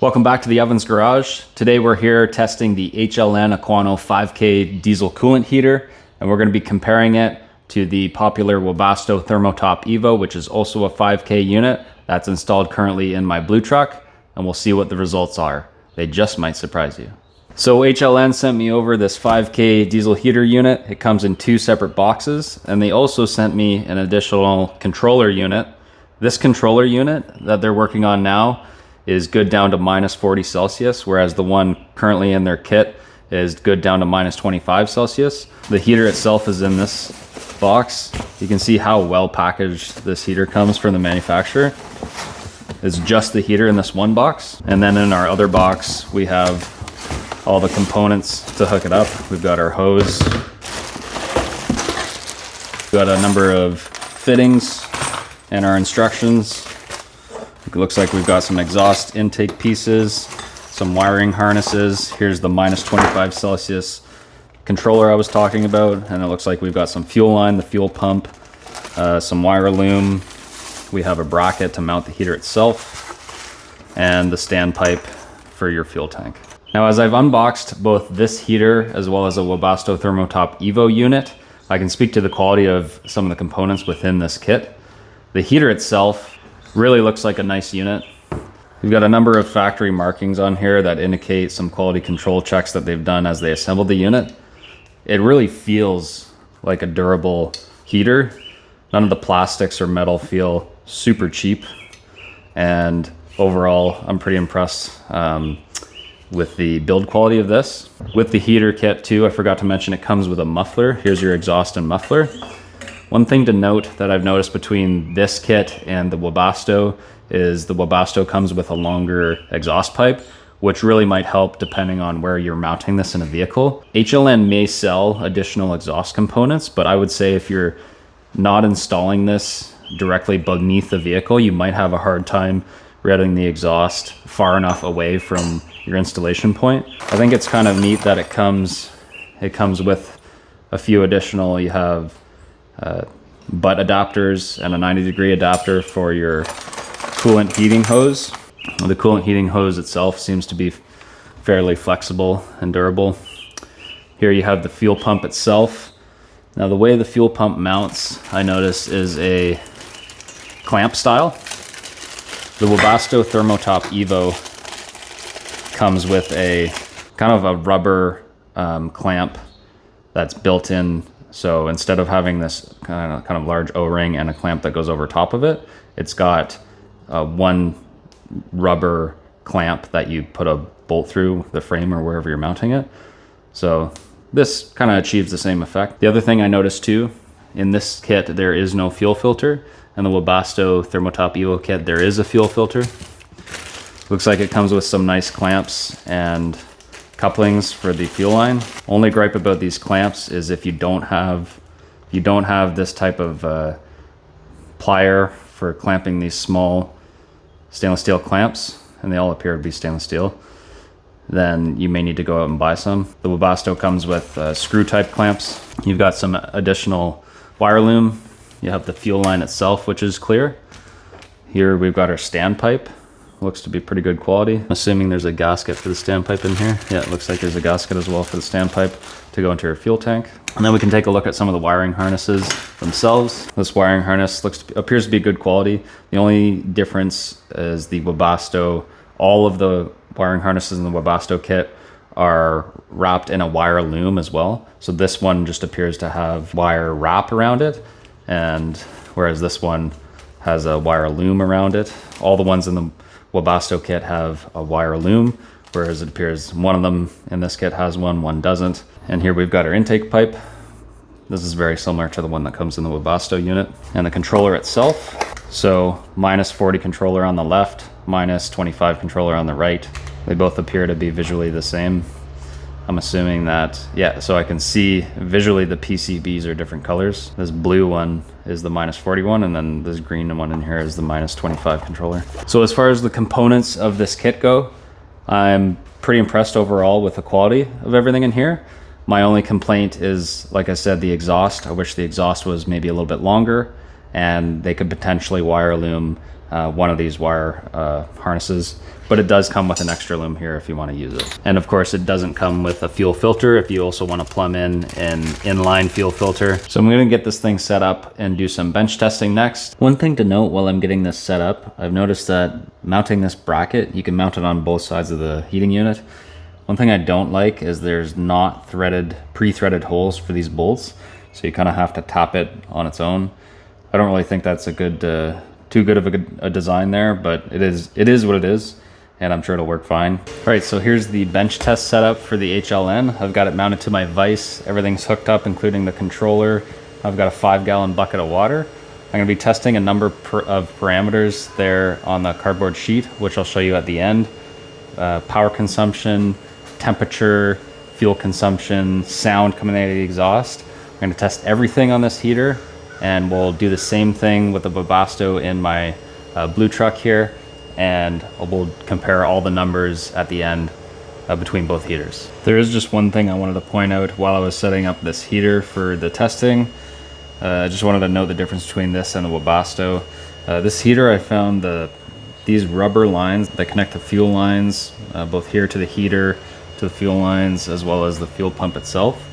Welcome back to the Ovens Garage. Today we're here testing the HLN Aquano 5K diesel coolant heater, and we're going to be comparing it to the popular Webasto Thermo Top Evo, which is also a 5K unit that's installed currently in my blue truck, and we'll see what the results are. They just might surprise you. So HLN sent me over this 5K diesel heater unit. It comes in 2 separate boxes, and they also sent me an additional controller unit. This controller unit that they're working on now is good down to minus 40 Celsius, whereas the one currently in their kit is good down to minus 25 Celsius. The heater itself is in this box. You can see how well packaged this heater comes from the manufacturer. It's just the heater in this one box. And then in our other box, we have all the components to hook it up. We've got our hose. We've got a number of fittings and our instructions. It looks like we've got some exhaust intake pieces, some wiring harnesses. Here's the minus 25 Celsius controller I was talking about, and it looks like we've got some fuel line, the fuel pump, some wire loom. We have a bracket to mount the heater itself, and the standpipe for your fuel tank. Now, as I've unboxed both this heater as well as a Webasto Thermo Top Evo unit, I can speak to the quality of some of the components within this kit. The heater itself really looks like a nice unit. We've got a number of factory markings on here that indicate some quality control checks that they've done as they assembled the unit. It really feels like a durable heater. None of the plastics or metal feel super cheap. And overall, I'm pretty impressed with the build quality of this. With the heater kit too, I forgot to mention it comes with a muffler. Here's your exhaust and muffler. One thing to note that I've noticed between this kit and the Webasto is the Webasto comes with a longer exhaust pipe, which really might help depending on where you're mounting this in a vehicle. HLN may sell additional exhaust components, but I would say if you're not installing this directly beneath the vehicle, you might have a hard time routing the exhaust far enough away from your installation point. I think it's kind of neat that it comes with a few additional, you have butt adapters and a 90-degree adapter for your coolant heating hose. The coolant heating hose itself seems to be fairly flexible and durable. Here you have the fuel pump itself. Now the way the fuel pump mounts, I notice, is a clamp style. The Webasto Thermo Top Evo comes with a kind of a rubber clamp that's built in. So instead of having this kind of large O-ring and a clamp that goes over top of it, it's got one rubber clamp that you put a bolt through the frame or wherever you're mounting it. So this kind of achieves the same effect. The other thing I noticed too, in this kit, there is no fuel filter. And the Webasto Thermo Top Evo kit, there is a fuel filter. Looks like it comes with some nice clamps and couplings for the fuel line. Only gripe about these clamps is if you don't have this type of plier for clamping these small stainless steel clamps, and they all appear to be stainless steel, then you may need to go out and buy some. The Webasto comes with screw type clamps. You've got some additional wire loom. You have the fuel line itself, which is clear. Here we've got our standpipe. Looks to be pretty good quality. I'm assuming there's a gasket for the standpipe in here. Yeah, it looks like there's a gasket as well for the standpipe to go into your fuel tank. And then we can take a look at some of the wiring harnesses themselves. This wiring harness appears to be good quality. The only difference is the Webasto, all of the wiring harnesses in the Webasto kit are wrapped in a wire loom as well. So this one just appears to have wire wrap around it, and whereas this one has a wire loom around it. All the ones in the Webasto kit have a wire loom, whereas it appears one of them in this kit has one doesn't. And here we've got our intake pipe. This is very similar to the one that comes in the Webasto unit. And the controller itself. So minus 40 controller on the left, minus 25 controller on the right. They both appear to be visually the same. I'm assuming that, yeah, so I can see visually the PCBs are different colors. This blue one is the minus 41, and then this green one in here is the minus 25 controller. So as far as the components of this kit go, I'm pretty impressed overall with the quality of everything in here. My only complaint is, like I said, the exhaust. I wish the exhaust was maybe a little bit longer, and they could potentially wire loom one of these wire harnesses, but it does come with an extra loom here if you want to use it. And of course it doesn't come with a fuel filter if you also want to plumb in an inline fuel filter. So I'm going to get this thing set up and do some bench testing next. One thing to note while I'm getting this set up, I've noticed that mounting this bracket, you can mount it on both sides of the heating unit. One thing I don't like is there's not pre-threaded holes for these bolts, so you kind of have to tap it on its own. I don't really think that's a good too good of a design there, but it is what it is, and I'm sure it'll work fine. All right, so here's the bench test setup for the HLN. I've got it mounted to my vise. Everything's hooked up, including the controller. I've got a 5-gallon bucket of water. I'm gonna be testing a number of parameters there on the cardboard sheet, which I'll show you at the end. Power consumption, temperature, fuel consumption, sound coming out of the exhaust. I'm gonna test everything on this heater, and we'll do the same thing with the Webasto in my blue truck here, and we'll compare all the numbers at the end between both heaters. There is just one thing I wanted to point out while I was setting up this heater for the testing. I just wanted to note the difference between this and the Webasto. This heater, I found these rubber lines that connect the fuel lines, both here to the heater, to the fuel lines, as well as the fuel pump itself.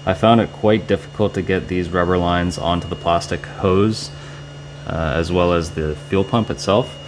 I found it quite difficult to get these rubber lines onto the plastic hose, as well as the fuel pump itself.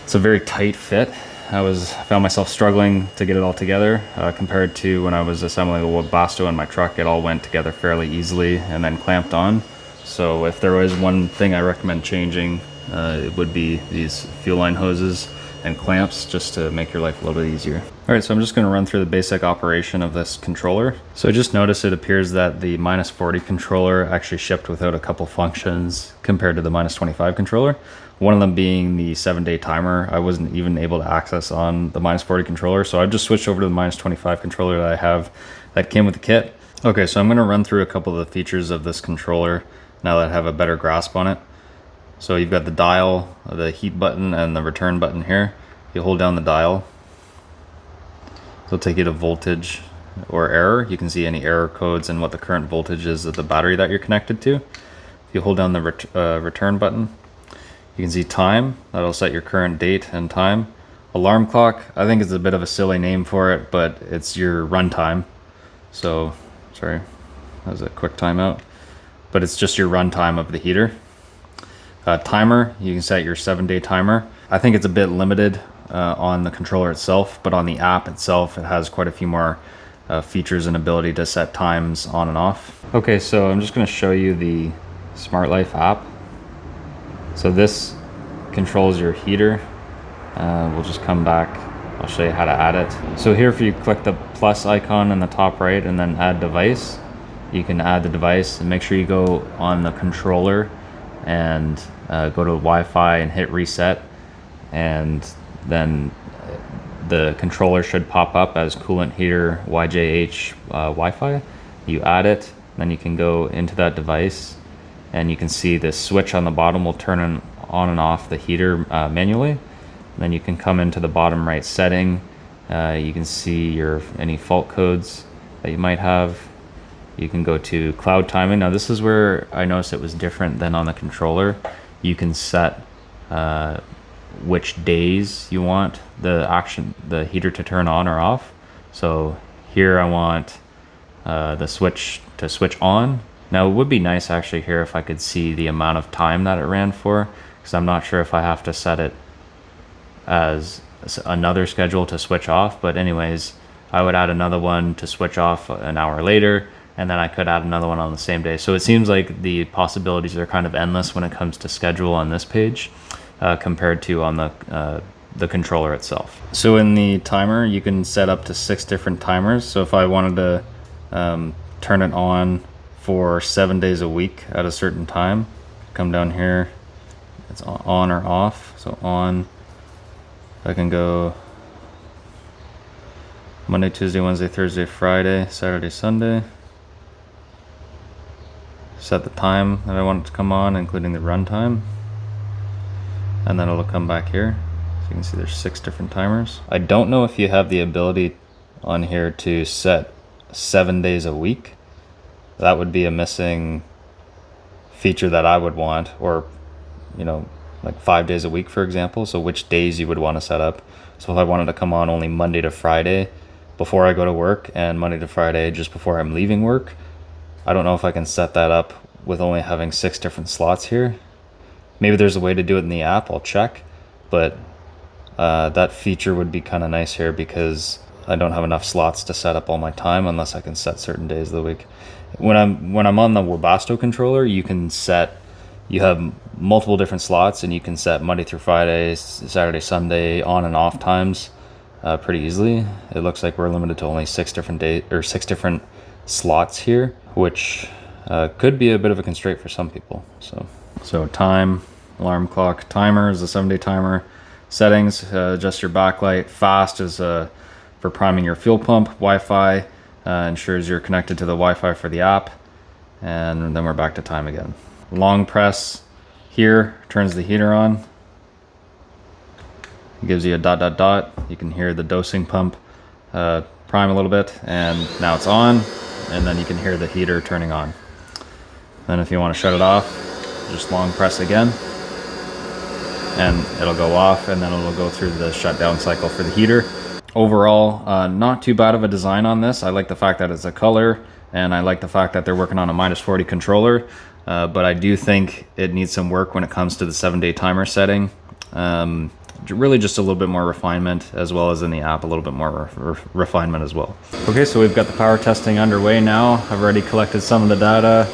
It's a very tight fit. I found myself struggling to get it all together compared to when I was assembling the Webasto in my truck. It all went together fairly easily and then clamped on. So if there was one thing I recommend changing, it would be these fuel line hoses and clamps, just to make your life a little bit easier. All right, so I'm just gonna run through the basic operation of this controller. So I just noticed it appears that the -40 controller actually shipped without a couple functions compared to the -25 controller. One of them being the 7-day timer. I wasn't even able to access on the -40 controller, so I've just switched over to the -25 controller that I have that came with the kit. Okay, so I'm gonna run through a couple of the features of this controller now that I have a better grasp on it. So you've got the dial, the heat button, and the return button here. You hold down the dial, it'll take you to voltage or error. You can see any error codes and what the current voltage is of the battery that you're connected to. If you hold down the return button, you can see time. That'll set your current date and time. Alarm clock, I think it's a bit of a silly name for it, but it's your runtime. So, sorry, that was a quick timeout. But it's just your runtime of the heater. Timer, you can set your 7-day timer. I think it's a bit limited on the controller itself, but on the app itself, it has quite a few more features and ability to set times on and off. Okay, so I'm just gonna show you the Smart Life app. So this controls your heater. We'll just come back, I'll show you how to add it. So here, if you click the plus icon in the top right and then add device, you can add the device, and make sure you go on the controller and go to Wi-Fi and hit reset, and then the controller should pop up as Coolant Heater YJH Wi-Fi. You add it, then you can go into that device, and you can see this switch on the bottom will turn on and off the heater manually. Then you can come into the bottom right setting. You can see any fault codes that you might have. You can go to cloud timing. Now this is where I noticed it was different than on the controller. You can set which days you want the heater to turn on or off. So here I want the switch to switch on. Now it would be nice actually here if I could see the amount of time that it ran for, because I'm not sure if I have to set it as another schedule to switch off. But anyways, I would add another one to switch off an hour later, and then I could add another one on the same day. So it seems like the possibilities are kind of endless when it comes to schedule on this page compared to on the controller itself. So in the timer, you can set up to 6 different timers. So if I wanted to turn it on for 7 days a week at a certain time, come down here, it's on or off. So on, I can go Monday, Tuesday, Wednesday, Thursday, Friday, Saturday, Sunday. Set the time that I want it to come on, including the run time. And then it'll come back here. So you can see there's 6 different timers. I don't know if you have the ability on here to set 7 days a week. That would be a missing feature that I would want, or like 5 days a week, for example. So which days you would want to set up. So if I wanted to come on only Monday to Friday before I go to work and Monday to Friday just before I'm leaving work, I don't know if I can set that up with only having 6 different slots here. Maybe there's a way to do it in the app, I'll check, but that feature would be kind of nice here because I don't have enough slots to set up all my time unless I can set certain days of the week. When I'm on the Webasto controller, you have multiple different slots and you can set Monday through Friday, Saturday, Sunday, on and off times pretty easily. It looks like we're limited to only 6 different slots here, which could be a bit of a constraint for some people. So time, alarm clock, timer is a 7-day timer. Settings, adjust your backlight. Fast is for priming your fuel pump. Wi-Fi ensures you're connected to the Wi-Fi for the app. And then we're back to time again. Long press here turns the heater on. It gives you a ... You can hear the dosing pump prime a little bit, and now it's on, and then you can hear the heater turning on. Then if you want to shut it off, just long press again, and it'll go off, and then it'll go through the shutdown cycle for the heater. Overall, not too bad of a design on this. I like the fact that it's a color, and I like the fact that they're working on a -40 controller, but I do think it needs some work when it comes to the 7-day timer setting. Really just a little bit more refinement, as well as in the app a little bit more refinement as well. Okay, so we've got the power testing underway now. I've already collected some of the data.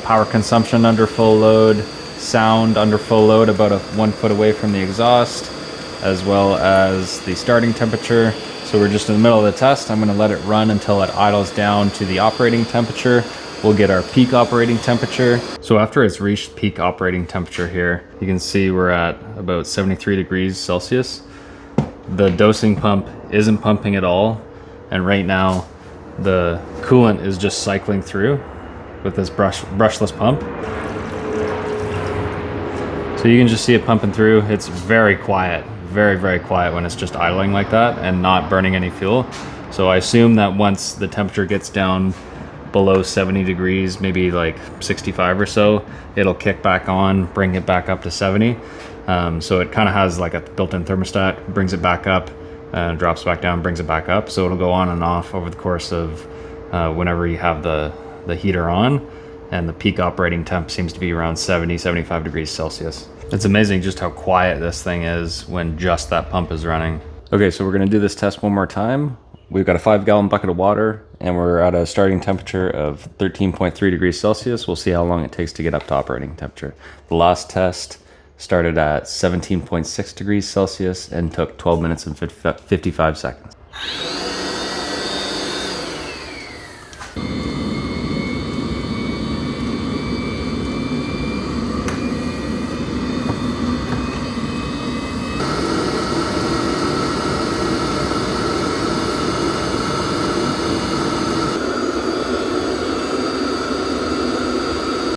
Power consumption under full load, sound under full load about 1 foot away from the exhaust, as well as the starting temperature. So we're just in the middle of the test. I'm going to let it run until it idles down to the operating temperature. We'll get our peak operating temperature. So after it's reached peak operating temperature here, you can see we're at about 73 degrees Celsius. The dosing pump isn't pumping at all. And right now the coolant is just cycling through with this brushless pump. So you can just see it pumping through. It's very quiet, very, very quiet when it's just idling like that and not burning any fuel. So I assume that once the temperature gets down below 70 degrees, maybe like 65 or so, it'll kick back on, bring it back up to 70. So it kind of has like a built-in thermostat, brings it back up, drops back down, brings it back up. So it'll go on and off over the course of whenever you have the heater on, and the peak operating temp seems to be around 70, 75 degrees Celsius. It's amazing just how quiet this thing is when just that pump is running. Okay, so we're gonna do this test one more time. We've got a 5-gallon bucket of water, and we're at a starting temperature of 13.3 degrees Celsius. We'll see how long it takes to get up to operating temperature. The last test started at 17.6 degrees Celsius and took 12 minutes and 55 seconds.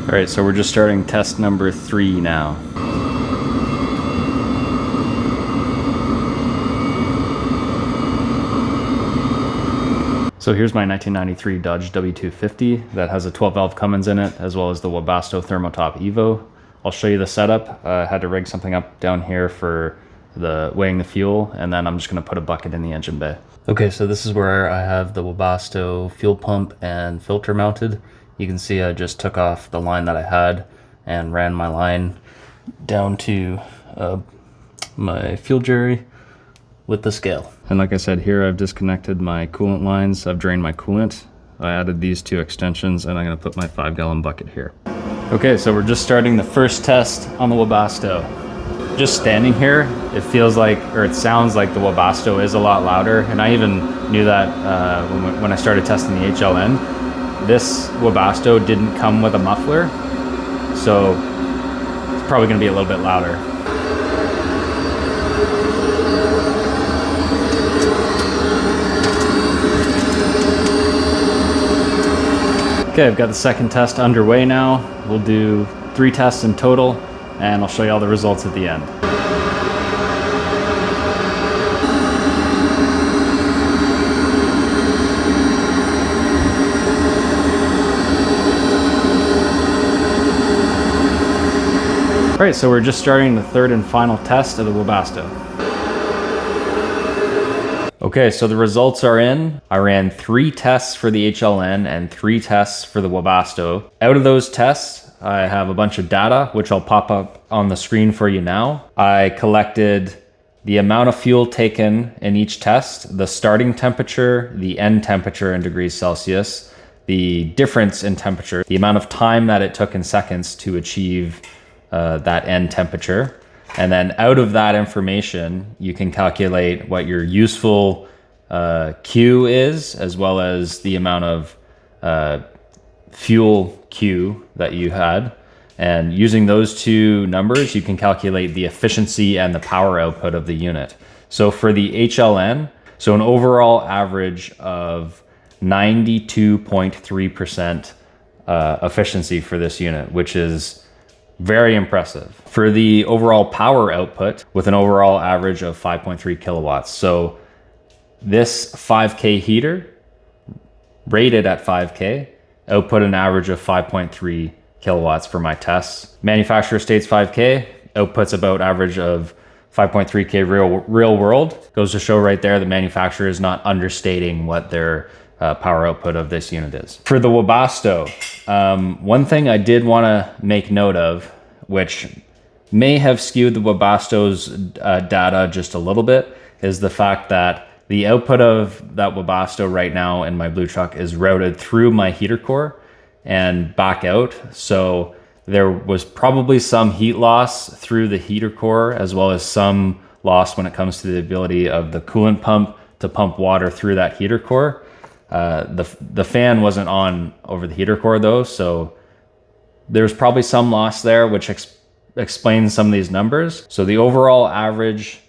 All right, so we're just starting test number 3 now. So here's my 1993 Dodge W250 that has a 12-valve Cummins in it, as well as the Webasto Thermo Top Evo. I'll show you the setup. I had to rig something up down here for the weighing the fuel, and then I'm just gonna put a bucket in the engine bay. Okay, so this is where I have the Webasto fuel pump and filter mounted. You can see I just took off the line that I had and ran my line down to my fuel jerry with the scale. And like I said, here I've disconnected my coolant lines. I've drained my coolant. I added these 2 extensions, and I'm gonna put my 5-gallon bucket here. Okay, so we're just starting the first test on the Webasto. Just standing here, it feels like, or it sounds like the Webasto is a lot louder. And I even knew that when I started testing the HLN. This Webasto didn't come with a muffler, so it's probably going to be a little bit louder. Okay, I've got the second test underway now. We'll do 3 tests in total, and I'll show you all the results at the end. All right, so we're just starting the third and final test of the Webasto. Okay, so the results are in. I ran 3 tests for the HLN and 3 tests for the Webasto. Out of those tests, I have a bunch of data, which I'll pop up on the screen for you now. I collected the amount of fuel taken in each test, the starting temperature, the end temperature in degrees Celsius, the difference in temperature, the amount of time that it took in seconds to achieve that end temperature. And then out of that information, you can calculate what your useful Q is, as well as the amount of fuel Q that you had. And using those two numbers, you can calculate the efficiency and the power output of the unit. So for the HLN, so an overall average of 92.3% efficiency for this unit, which is very impressive. For the overall power output, with an overall average of 5.3 kilowatts. So this 5K heater, rated at 5K, output an average of 5.3 kilowatts for my tests. Manufacturer states 5K, outputs about average of 5.3K real world. Goes to show right there the manufacturer is not understating what their power output of this unit is. For the Webasto, one thing I did want to make note of, which may have skewed the Webasto's data just a little bit, is the fact that the output of that Webasto right now in my blue truck is routed through my heater core and back out. So there was probably some heat loss through the heater core, as well as some loss when it comes to the ability of the coolant pump to pump water through that heater core. The fan wasn't on over the heater core though, so there's probably some loss there, which explains some of these numbers. So the overall average,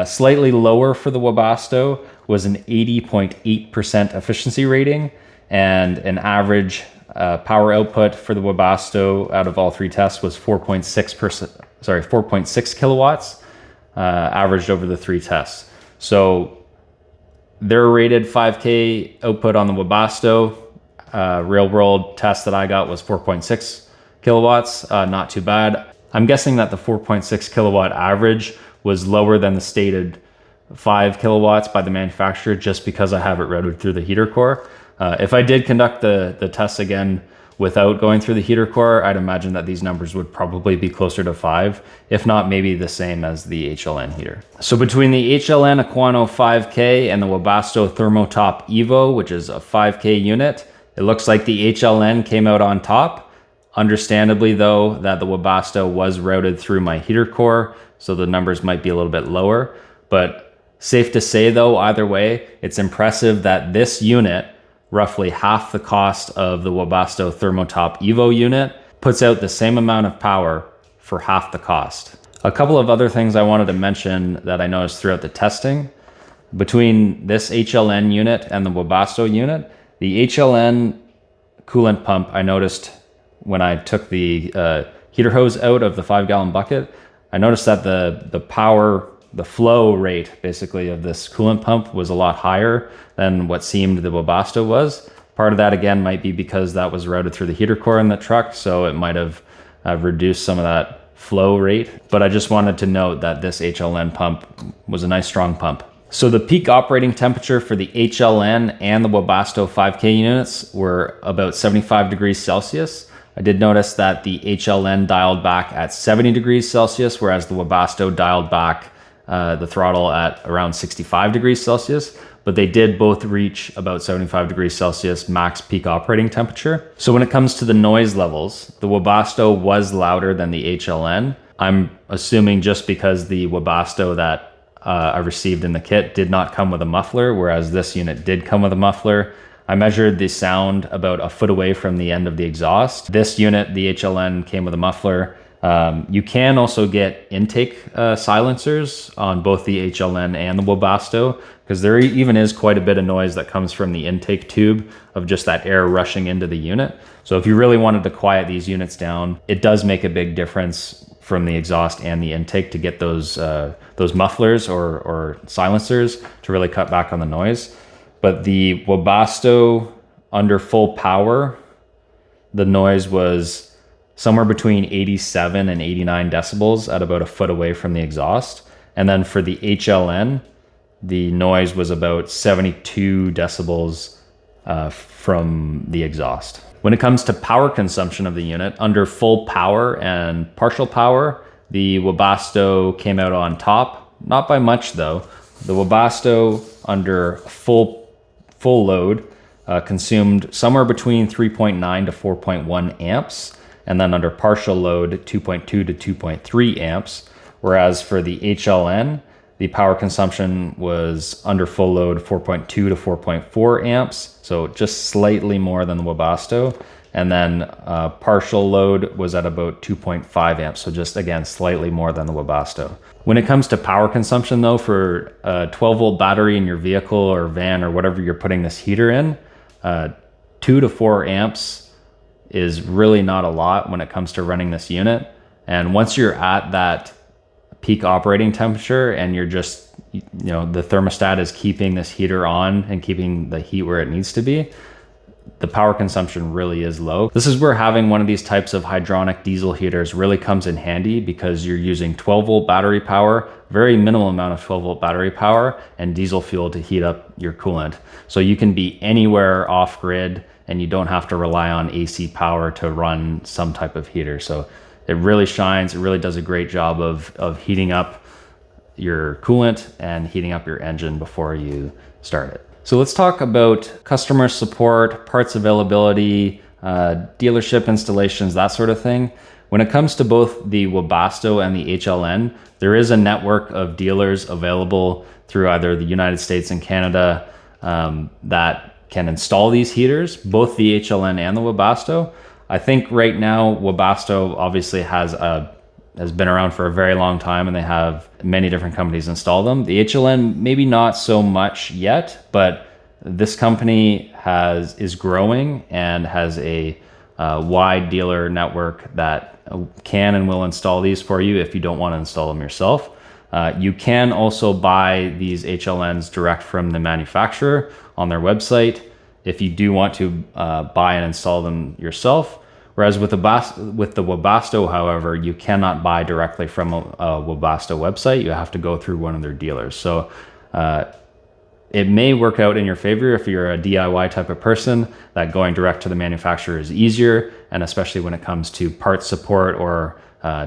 slightly lower for the Webasto, was an 80.8% efficiency rating, and an average power output for the Webasto out of all 3 tests was 4.6 kilowatts, averaged over the 3 tests. So their rated 5K output on the Webasto, real world test that I got was 4.6 kilowatts, not too bad. I'm guessing that the 4.6 kilowatt average was lower than the stated 5 kilowatts by the manufacturer, just because I have it routed through the heater core. If I did conduct the tests again without going through the heater core, I'd imagine that these numbers would probably be closer to 5, if not maybe the same as the HLN heater. So between the HLN Aquano 5K and the Webasto Thermo Top Evo, which is a 5K unit, it looks like the HLN came out on top. Understandably though, that the Webasto was routed through my heater core, so the numbers might be a little bit lower. But safe to say though, either way, it's impressive that this unit, roughly half the cost of the Webasto Thermo Top Evo unit, puts out the same amount of power for half the cost. A couple of other things I wanted to mention that I noticed throughout the testing. Between this HLN unit and the Webasto unit, the HLN coolant pump, I noticed when I took the heater hose out of the 5-gallon bucket, I noticed that the flow rate basically of this coolant pump was a lot higher than what seemed the Webasto was. Part of that again might be because that was routed through the heater core in the truck, so it might have reduced some of that flow rate. But I just wanted to note that this HLN pump was a nice strong pump. So the peak operating temperature for the HLN and the Webasto 5K units were about 75 degrees Celsius. I did notice that the HLN dialed back at 70 degrees Celsius, whereas the Webasto dialed back the throttle at around 65 degrees Celsius, but they did both reach about 75 degrees Celsius max peak operating temperature. So when it comes to the noise levels, the Webasto was louder than the HLN. I'm assuming just because the Webasto that I received in the kit did not come with a muffler, whereas this unit did come with a muffler. I measured the sound about a foot away from the end of the exhaust. This unit, the HLN, came with a muffler. You can also get intake silencers on both the HLN and the Webasto, because there even is quite a bit of noise that comes from the intake tube of just that air rushing into the unit. So if you really wanted to quiet these units down, it does make a big difference from the exhaust and the intake to get those mufflers or silencers to really cut back on the noise. But the Webasto under full power, the noise was somewhere between 87 and 89 decibels at about a foot away from the exhaust. And then for the HLN, the noise was about 72 decibels from the exhaust. When it comes to power consumption of the unit, under full power and partial power, the Webasto came out on top. Not by much though. The Webasto under full load consumed somewhere between 3.9 to 4.1 amps, and then under partial load 2.2 to 2.3 amps. Whereas for the HLN, the power consumption was under full load 4.2 to 4.4 amps, so just slightly more than the Webasto. And then partial load was at about 2.5 amps, so just again slightly more than the Webasto. When it comes to power consumption though, for a 12 volt battery in your vehicle or van or whatever you're putting this heater in, 2 to 4 amps is really not a lot when it comes to running this unit. And once you're at that peak operating temperature and you're just, the thermostat is keeping this heater on and keeping the heat where it needs to be, the power consumption really is low. This is where having one of these types of hydronic diesel heaters really comes in handy, because you're using 12 volt battery power, very minimal amount of 12 volt battery power, and diesel fuel to heat up your coolant. So you can be anywhere off grid and you don't have to rely on AC power to run some type of heater. So it really shines. It really does a great job of heating up your coolant and heating up your engine before you start it. So let's talk about customer support, parts availability, dealership installations, that sort of thing. When it comes to both the Webasto and the HLN, there is a network of dealers available through either the United States and Canada that can install these heaters, both the HLN and the Webasto. I think right now Webasto obviously has been around for a very long time, and they have many different companies install them. The HLN maybe not so much yet, but this company is growing and has a wide dealer network that can and will install these for you if you don't want to install them yourself. You can also buy these HLNs direct from the manufacturer on their website if you do want to buy and install them yourself. Whereas with the Webasto, however, you cannot buy directly from a Webasto website. You have to go through one of their dealers. So it may work out in your favor if you're a DIY type of person, that going direct to the manufacturer is easier, and especially when it comes to parts support or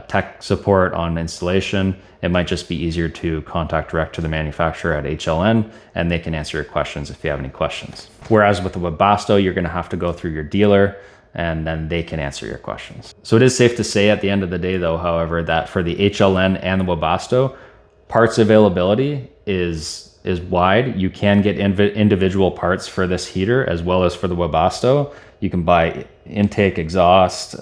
tech support on installation, it might just be easier to contact direct to the manufacturer at HLN, and they can answer your questions if you have any questions. Whereas with the Webasto, you're going to have to go through your dealer, and then they can answer your questions. So it is safe to say at the end of the day though, however, that for the HLN and the Webasto, parts availability is wide. You can get individual parts for this heater as well as for the Webasto. You can buy intake, exhaust,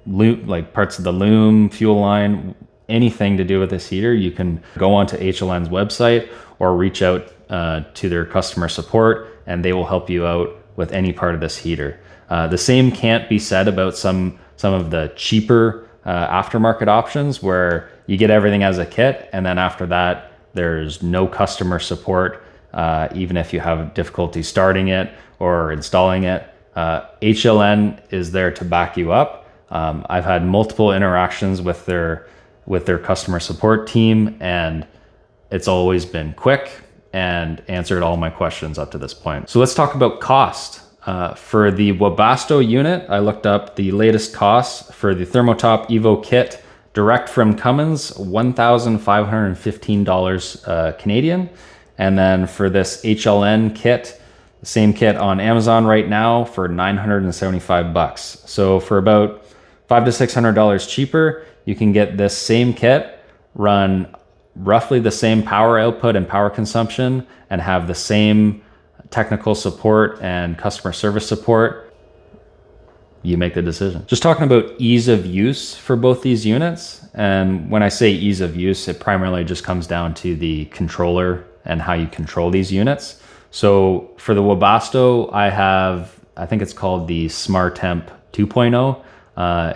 like parts of the loom, fuel line, anything to do with this heater. You can go onto HLN's website or reach out to their customer support, and they will help you out with any part of this heater. The same can't be said about some of the cheaper aftermarket options, where you get everything as a kit, and then after that there's no customer support, even if you have difficulty starting it or installing it. HLN is there to back you up. I've had multiple interactions with their customer support team, and it's always been quick and answered all my questions up to this point. So let's talk about cost. For the Webasto unit, I looked up the latest costs for the Thermo Top Evo kit direct from Cummins, $1,515 Canadian. And then for this HLN kit, the same kit on Amazon right now for $975. So for about $500 to $600 cheaper, you can get this same kit, run roughly the same power output and power consumption, and have the same technical support and customer service support. You make the decision. Just talking about ease of use for both these units. And when I say ease of use, it primarily just comes down to the controller and how you control these units. So for the Webasto, I think it's called the SmartTemp 2.0.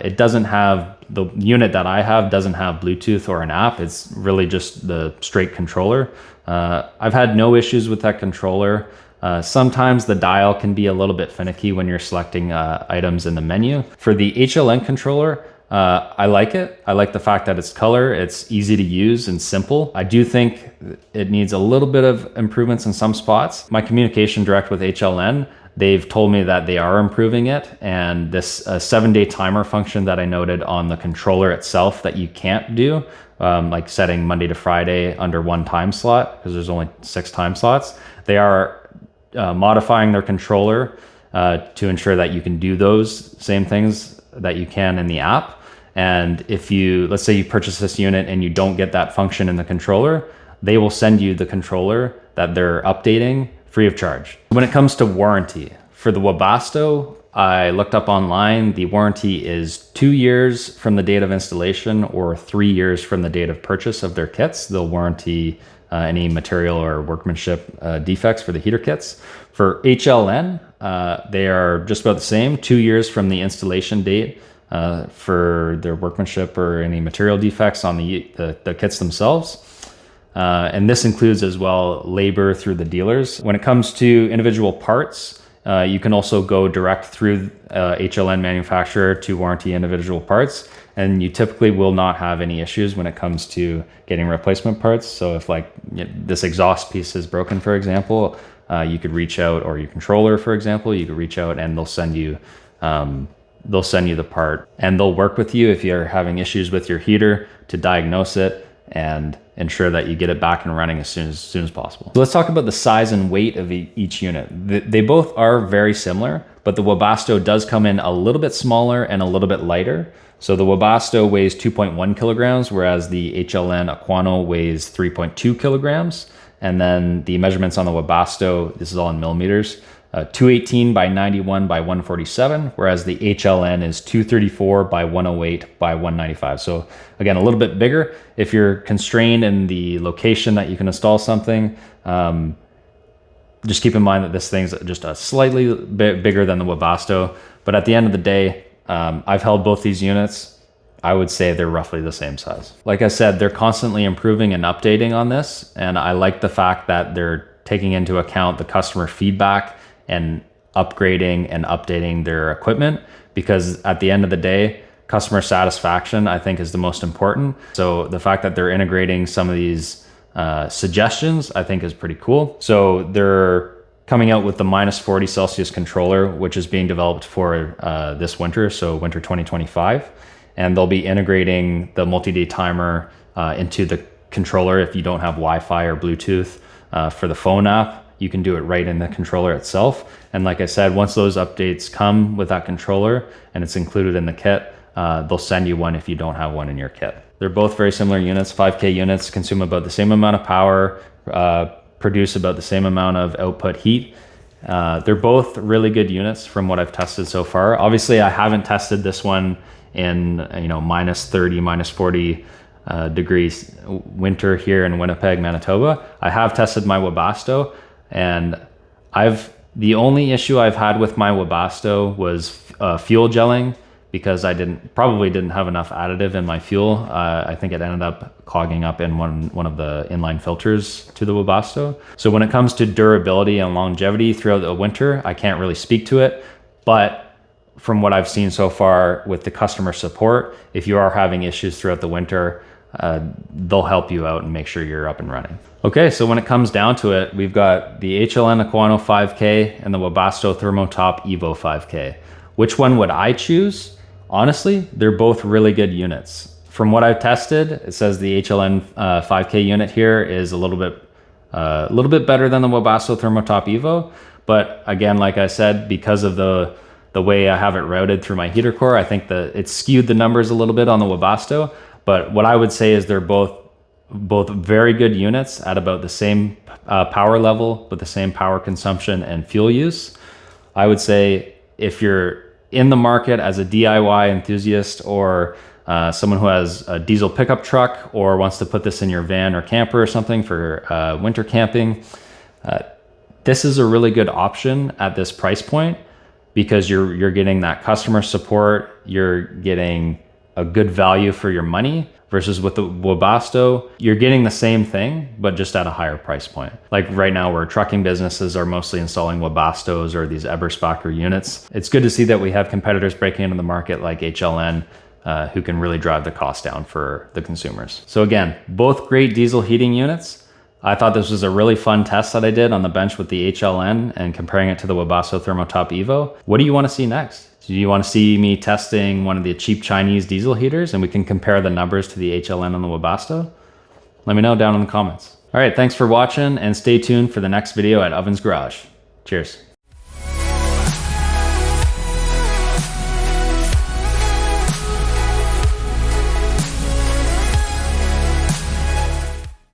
It doesn't have, the unit that I have doesn't have Bluetooth or an app. It's really just the straight controller. I've had no issues with that controller. Sometimes the dial can be a little bit finicky when you're selecting items in the menu. For the HLN controller, I like it. I like the fact that it's color, it's easy to use and simple. I do think it needs a little bit of improvements in some spots. My communication direct with HLN, they've told me that they are improving it, and this 7-day timer function that I noted on the controller itself that you can't do, like setting Monday to Friday under one time slot, because there's only 6 time slots. They are modifying their controller to ensure that you can do those same things that you can in the app. And if you, let's say you purchase this unit and you don't get that function in the controller, they will send you the controller that they're updating free of charge. When it comes to warranty, for the Webasto, I looked up online, the warranty is 2 years from the date of installation or 3 years from the date of purchase of their kits. They'll warranty any material or workmanship defects for the heater kits. For HLN, they are just about the same, 2 years from the installation date for their workmanship or any material defects on the kits themselves. And this includes as well labor through the dealers. When it comes to individual parts, you can also go direct through HLN manufacturer to warranty individual parts, and you typically will not have any issues when it comes to getting replacement parts. So if like this exhaust piece is broken, for example, you could reach out, or your controller, for example, you could reach out and they'll send you the part, and they'll work with you if you're having issues with your heater to diagnose it and ensure that you get it back and running as soon as possible. So let's talk about the size and weight of each unit. They both are very similar, but the Webasto does come in a little bit smaller and a little bit lighter. So the Webasto weighs 2.1 kilograms, whereas the HLN Aquano weighs 3.2 kilograms. And then the measurements on the Webasto, this is all in millimeters, 218 by 91 by 147, whereas the HLN is 234 by 108 by 195. So again, a little bit bigger. If you're constrained in the location that you can install something, just keep in mind that this thing's just a slightly bit bigger than the Webasto. But at the end of the day, I've held both these units. I would say they're roughly the same size. Like I said, they're constantly improving and updating on this. And I like the fact that they're taking into account the customer feedback and upgrading and updating their equipment, because at the end of the day, customer satisfaction, I think, is the most important. So the fact that they're integrating some of these suggestions, I think, is pretty cool. So they're coming out with the -40 Celsius controller, which is being developed for this winter, so winter 2025. And they'll be integrating the multi-day timer into the controller if you don't have Wi-Fi or Bluetooth. For the phone app, you can do it right in the controller itself. And like I said, once those updates come with that controller and it's included in the kit, they'll send you one if you don't have one in your kit. They're both very similar units. 5K units consume about the same amount of power, produce about the same amount of output heat. They're both really good units from what I've tested so far. Obviously, I haven't tested this one in -30, -40 degrees winter here in Winnipeg, Manitoba. I have tested my Webasto, and the only issue I've had with my Webasto was fuel gelling, because I probably didn't have enough additive in my fuel. I think it ended up clogging up in one of the inline filters to the Webasto. So when it comes to durability and longevity throughout the winter, I can't really speak to it, but from what I've seen so far with the customer support, if you are having issues throughout the winter, they'll help you out and make sure you're up and running. Okay, so when it comes down to it, we've got the HLN Aquano 5K and the Webasto Thermo Top Evo 5K. Which one would I choose? Honestly, they're both really good units. From what I've tested, it says the HLN 5K unit here is a little bit better than the Webasto Thermo Top Evo. But again, like I said, because of the way I have it routed through my heater core, I think that it's skewed the numbers a little bit on the Webasto. But what I would say is they're both very good units at about the same power level with the same power consumption and fuel use. I would say if you're in the market as a DIY enthusiast, or someone who has a diesel pickup truck or wants to put this in your van or camper or something for winter camping, this is a really good option at this price point, because you're getting that customer support, you're getting a good value for your money, versus with the Webasto, you're getting the same thing, but just at a higher price point. Like right now where trucking businesses are mostly installing Webastos or these Eberspacher units. It's good to see that we have competitors breaking into the market like HLN, who can really drive the cost down for the consumers. So again, both great diesel heating units. I thought this was a really fun test that I did on the bench with the HLN and comparing it to the Webasto Thermo Top Evo. What do you want to see next? Do you want to see me testing one of the cheap Chinese diesel heaters and we can compare the numbers to the HLN and the Webasto? Let me know down in the comments. All right, thanks for watching and stay tuned for the next video at Ovens Garage. Cheers.